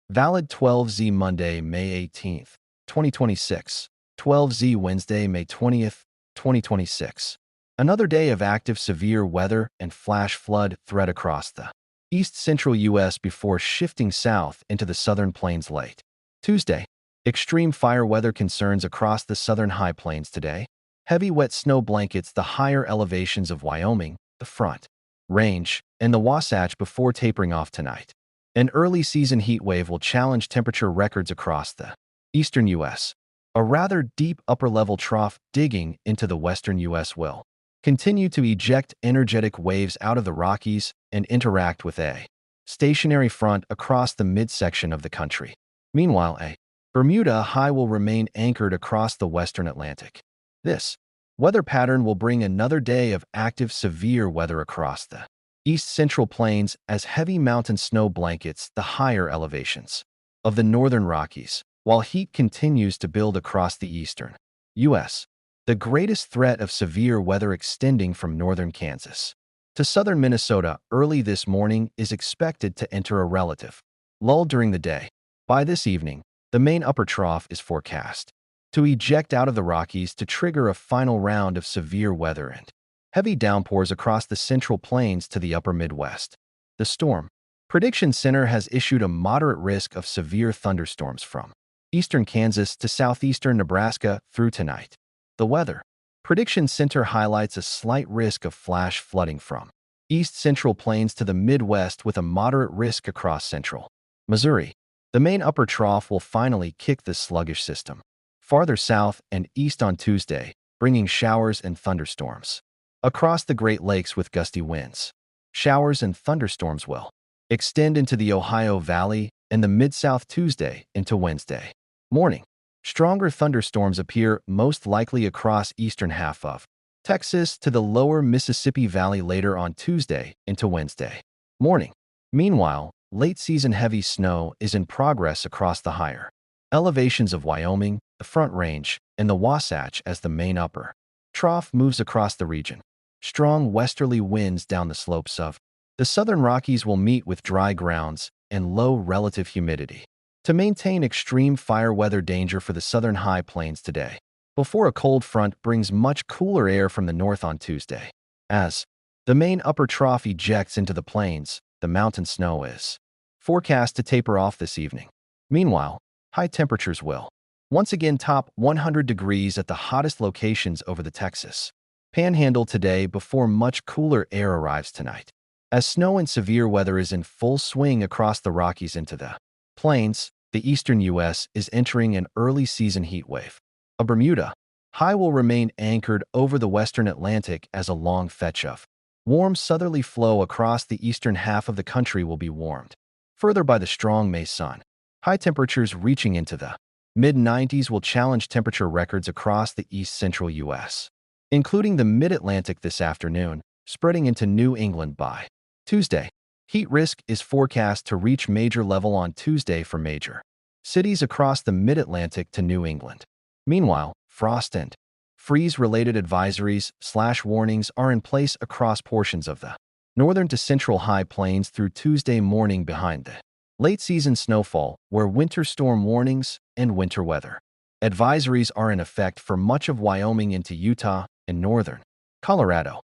Valid 12Z Monday, May 18th, 2026. 12Z Wednesday, May 20th, 2026. Another day of active severe weather and flash flood threat across the east-central U.S. before shifting south into the southern plains late Tuesday. Extreme fire weather concerns across the southern high plains today. Heavy wet snow blankets the higher elevations of Wyoming, the Front Range, and the Wasatch before tapering off tonight. An early season heat wave will challenge temperature records across the eastern U.S. A rather deep upper-level trough digging into the western U.S. will continue to eject energetic waves out of the Rockies and interact with a stationary front across the midsection of the country. Meanwhile, a Bermuda high will remain anchored across the western Atlantic. This weather pattern will bring another day of active severe weather across the east-central plains as heavy mountain snow blankets the higher elevations of the northern Rockies, while heat continues to build across the eastern U.S. The greatest threat of severe weather extending from northern Kansas to southern Minnesota early this morning is expected to enter a relative lull during the day. By this evening, the main upper trough is forecast to eject out of the Rockies to trigger a final round of severe weather and heavy downpours across the central plains to the upper Midwest. The Storm Prediction Center has issued a moderate risk of severe thunderstorms from eastern Kansas to southeastern Nebraska through tonight. The Weather Prediction Center highlights a slight risk of flash flooding from east-central plains to the Midwest with a moderate risk across central Missouri. The main upper trough will finally kick the sluggish system farther south and east on Tuesday, bringing showers and thunderstorms across the Great Lakes with gusty winds. Showers and thunderstorms will extend into the Ohio Valley and the Mid-South Tuesday into Wednesday morning. Stronger thunderstorms appear most likely across eastern half of Texas to the lower Mississippi Valley later on Tuesday into Wednesday morning. Meanwhile, late-season heavy snow is in progress across the higher elevations of Wyoming, the Front Range, and the Wasatch as the main upper trough moves across the region. Strong westerly winds down the slopes of the southern Rockies will meet with dry grounds and low relative humidity to maintain extreme fire weather danger for the southern high plains today, before a cold front brings much cooler air from the north on Tuesday. As the main upper trough ejects into the plains, the mountain snow is forecast to taper off this evening. Meanwhile, high temperatures will once again top 100 degrees at the hottest locations over the Texas Panhandle today before much cooler air arrives tonight. As snow and severe weather is in full swing across the Rockies into the plains, the eastern U.S. is entering an early season heat wave. A Bermuda high will remain anchored over the western Atlantic as a long fetch of warm southerly flow across the eastern half of the country will be warmed further by the strong May sun. High temperatures reaching into the mid-90s will challenge temperature records across the east-central U.S., including the mid-Atlantic this afternoon, spreading into New England by Tuesday. Heat risk is forecast to reach major level on Tuesday for major cities across the mid-Atlantic to New England. Meanwhile, frost and freeze-related advisories/warnings are in place across portions of the northern to central high plains through Tuesday morning behind the late-season snowfall, where winter storm warnings and winter weather advisories are in effect for much of Wyoming into Utah and northern Colorado.